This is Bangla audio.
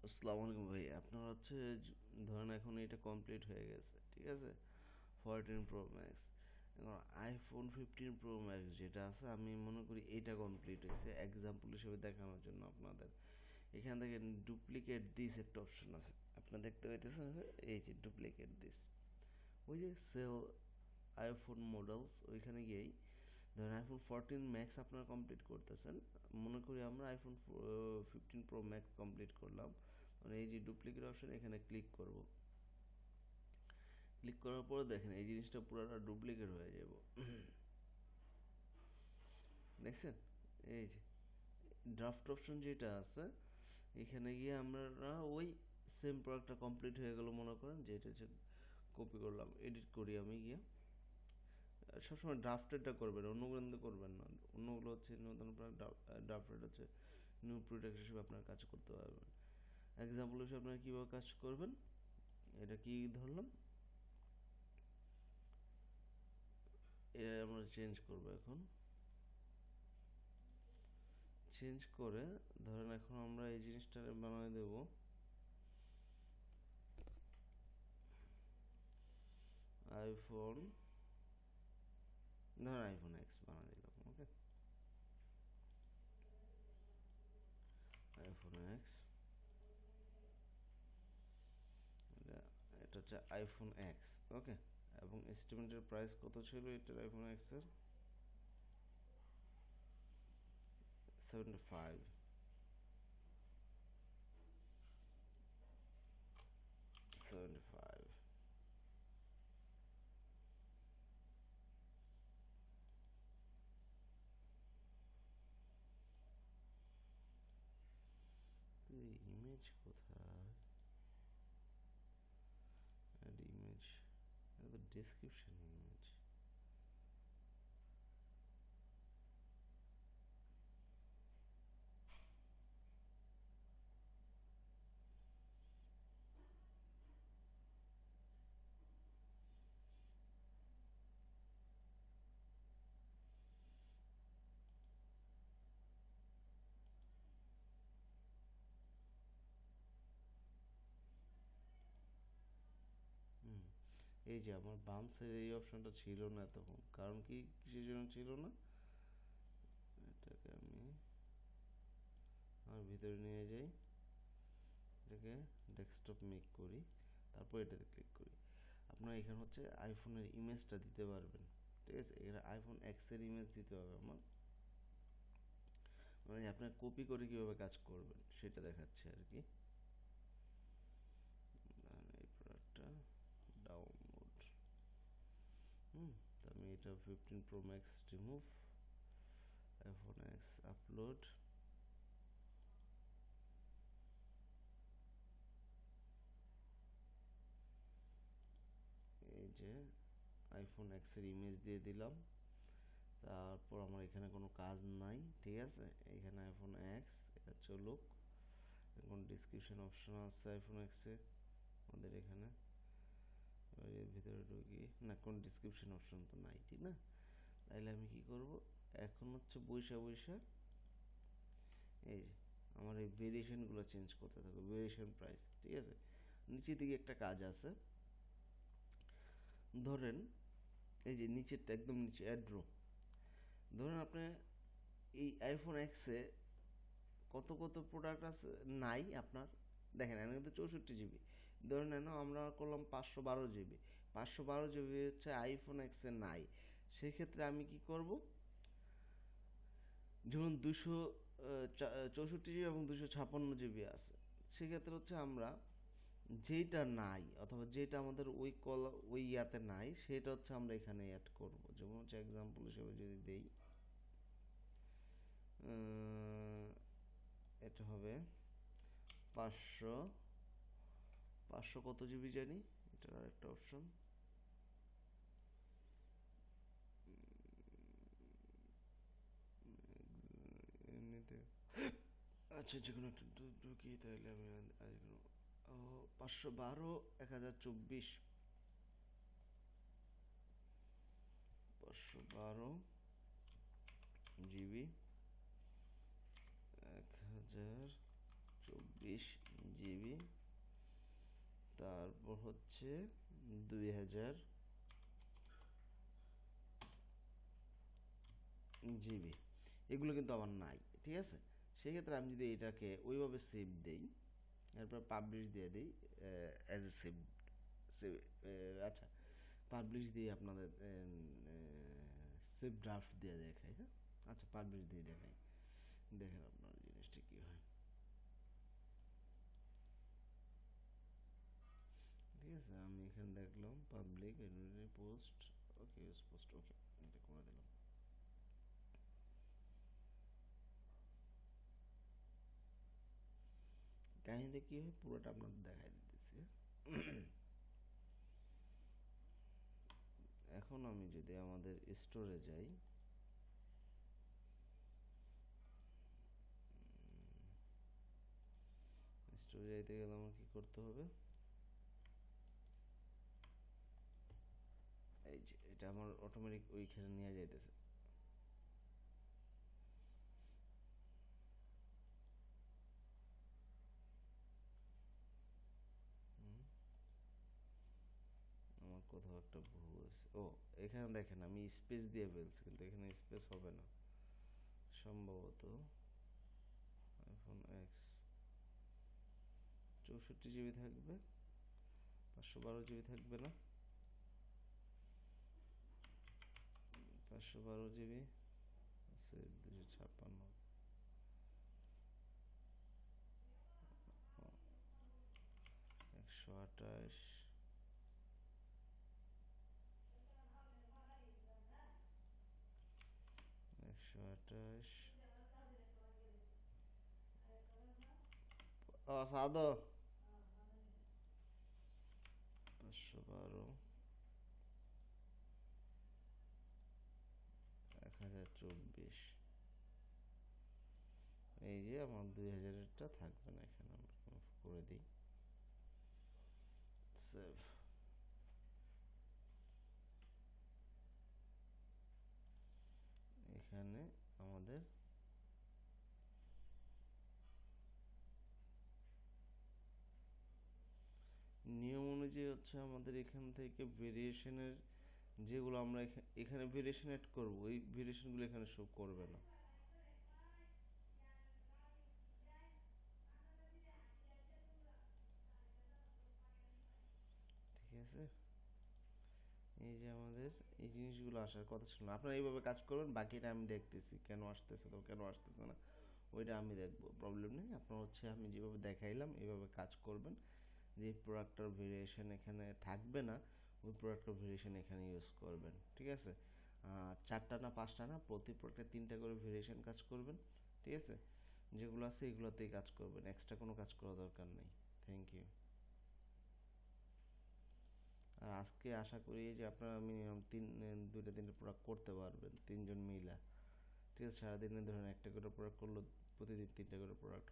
আসসালামু আলাইকুম ভাই, আপনার হচ্ছে ধরেন এখন এটা কমপ্লিট হয়ে গেছে, ঠিক আছে? 14 Pro Max। এখন iPhone 15 Pro Max যেটা আছে, আমি মনে করি এইটা কমপ্লিট হয়েছে এক্সাম্পল হিসেবে দেখানোর জন্য আপনাদের। এখান থেকে ডুপ্লিকেট দিস একটা অপশন আছে, আপনার দেখতে পাইতেছেন যে এই যে ডুপ্লিকেট দিস, ওই যে সেল আইফোন মডেলস, ওইখানে গিয়েই ধরেন iPhone 14 Max আপনারা কমপ্লিট করতেছেন, মনে করি আমরা iPhone 15 Pro Max কমপ্লিট করলাম, মানে এই যে ডুপ্লিকেট অপশন এখানে ক্লিক করব। ক্লিক করার পরে দেখেন এই জিনিসটা পুরোটা ডুপ্লিকেট হয়ে যাব। দেখছেন? এই যে ড্রাফট অপশন যেটা আছে, এখানে গিয়ে আমরা ওই সেম প্রোডাক্টটা কমপ্লিট হয়ে গেল, মনে করেন যে এটা হচ্ছে কপি করলাম, এডিট করি আমি গিয়ে। সবসময় ড্রাফটেডটা করবেন, অন্যগুলো কিন্তু করবেন না। অন্যগুলো হচ্ছে নতুন ড্রাফটেড হচ্ছে নিউ প্রোডাক্ট হিসেবে আপনার কাজ করতে পারবেন। এক্সাম্পল হিসেবে আপনারা কীভাবে কাজ করবেন, এটা কি ধরলাম, এটা আমরা চেঞ্জ করব এখন। চেঞ্জ করে ধরেন এখন আমরা এই জিনিসটা বানিয়ে দেব আইফোন, ধরেন iPhone X বানিয়ে দিলাম। ওকে, iPhone X, এটা হচ্ছে iPhone X। ওকে, এবং এস্টিমেটেড প্রাইস কত ছিল এটার iPhone X এর? 75। 75। ইমেজ কোথায়? Add image, description image. হুম, এই যে আমার বাম সাইডে এই অপশনটা ছিল না তখন, কারণ কি, কিসের জন্য ছিল না? এটাকে আমি আমার ভিতরে নিয়ে যাই, এটাকে ডেস্কটপ মেক করি, তারপর এটাতে ক্লিক করি। আপনারা এখানে হচ্ছে আইফোনের ইমেজটা দিতে পারবেন, ঠিক আছে? এখানে iPhone X এর ইমেজ দিতে হবে আমার, মানে আপনার কপি করে কীভাবে কাজ করবেন সেটা দেখাচ্ছে আর কি। এই প্রোডাক্টটা ডাউনলোড, তো আমি এটা 15 Pro Max remove, iPhone X upload. এই যে iPhone X এর ইমেজ দিয়ে দিলাম, তারপর আমার এখানে কোনো কাজ নাই, ঠিক আছে? এখানে iPhone X, এটা চলুক। এখন ডিসক্রিপশন অপশন আছে iPhone X এ আমাদের এখানে, এর ভিতরে ঢুকি না, কোন ডিসক্রিপশন অপশন তো নাই, ঠিক না? তাইলে আমি কি করব, এখন হচ্ছে বৈশা বৈশা এই যে আমার এই ভেরিয়েশনগুলো চেঞ্জ করতে থাকবে, ভেরিয়েশন প্রাইস, ঠিক আছে? নিচের দিকে একটা কাজ আছে, ধরেন এই যে নিচেরটা একদম নিচে অ্যাড্রো, ধরেন আপনি এই iPhone X এ কত কত প্রোডাক্ট আছে নাই আপনার, দেখেন এখানে কিন্তু 64 GB, ধরে নেন আমরা করলাম 512 GB। 512 GB হচ্ছে iPhone X এ নাই। সেক্ষেত্রে আমি কি করব, যেমন 264 GB এবং 256 GB আছে, সেক্ষেত্রে হচ্ছে আমরা যেটা নাই অথবা যেটা আমাদের ওই ইয়াতে নাই, সেটা হচ্ছে আমরা এখানে অ্যাড করব। যেমন হচ্ছে এক্সাম্পল হিসেবে যদি দেই, এটা হবে 500, 500 কত জিবি জানি, এটার আরেকটা অপশন, এমনিতে আচ্ছা যে কোনো একটা ঢুকি, তাহলে আমি 512, 1024, 512 GB, 1024 জিবি, তারপর হচ্ছে 2000 জিবি। এগুলো কিন্তু আমার নাই, ঠিক আছে। সেক্ষেত্রে আমি যদি এটাকে ওইভাবে সেভ দেই, এরপর পাবলিশ দিয়ে দিই অ্যাজ এ সেভ, আচ্ছা পাবলিশ দিয়ে আপনাদের সেভ ড্রাফট দিয়ে দেখাই, হ্যাঁ আচ্ছা পাবলিশ দিয়ে দেখাই, দেখেন আপনার জিনিসটা কি হয়। ঠিক আছে, আমি এখানে দেখলাম পাবলিক পোস্ট, ওকে ইউজ পোস্ট, ওকে এটা করে দিলাম। কাহিনীটা কি হয় পুরোটা আপনাদের দেখাই দিতেছি। এখন আমি যদি আমাদের স্টোরে যাই, স্টোরে যাইতে গেলে আমার কি করতে হবে, এই যে এটা আমার অটোমেটিক ওইখানে নিয়ে যাইতেছে। আমার কোথাও একটা ভুল হয়েছে, ও এখানে দেখেন আমি স্পেস দিয়ে ফেলছি, কিন্তু এখানে স্পেস হবে না সম্ভবত। আইফোন এক্স 64 জিবি থাকবে, 512 জিবি থাকবে না, 512 জিবি আছে, 256, 128, 128, ও সাদো 512, 1024। এই যে আমার 2000-এরটা থাকবে না এখানে, আমরা করে দিই সেভ। এখানে আমাদের নিয়ম অনুযায়ী হচ্ছে আমাদের এখান থেকে ভেরিয়েশনের যেগুলো আমরা এখানে ভেরিয়েশন এড করবো, ওই ভেরিয়েশনগুলো এখানে শো করবে না, ঠিক আছে। এই যে আমাদের এই জিনিসগুলো আসার কথা ছিল না, আপনারা এইভাবে কাজ করবেন, বাকিটা আমি দেখতেছি কেন আসতেছে তো কেন আসতেছে না, ওইটা আমি দেখবো, প্রবলেম নেই। আপনার হচ্ছে আমি যেভাবে দেখাইলাম এইভাবে কাজ করবেন, যে প্রোডাক্টটার ভেরিয়েশন এখানে থাকবে না ওই প্রোডাক্টটার ভেরিয়েশন এখানে ইউজ করবেন, ঠিক আছে। 4টা না 5টা না, প্রতি প্রোডাক্টে 3টা করে ভেরিয়েশন কাজ করবেন, ঠিক আছে। যেগুলো আছে এগুলোতেই কাজ করবেন, এক্সট্রা কোনো কাজ করা দরকার নেই। Thank you. আর আজকে আশা করি যে আপনারা মিনিমাম 2টা 3টা প্রোডাক্ট করতে পারবেন 3জন মিলা, ঠিক আছে। সারাদিনে ধরেন একটা করে প্রোডাক্ট করলো, প্রতিদিন 3টা করে প্রোডাক্ট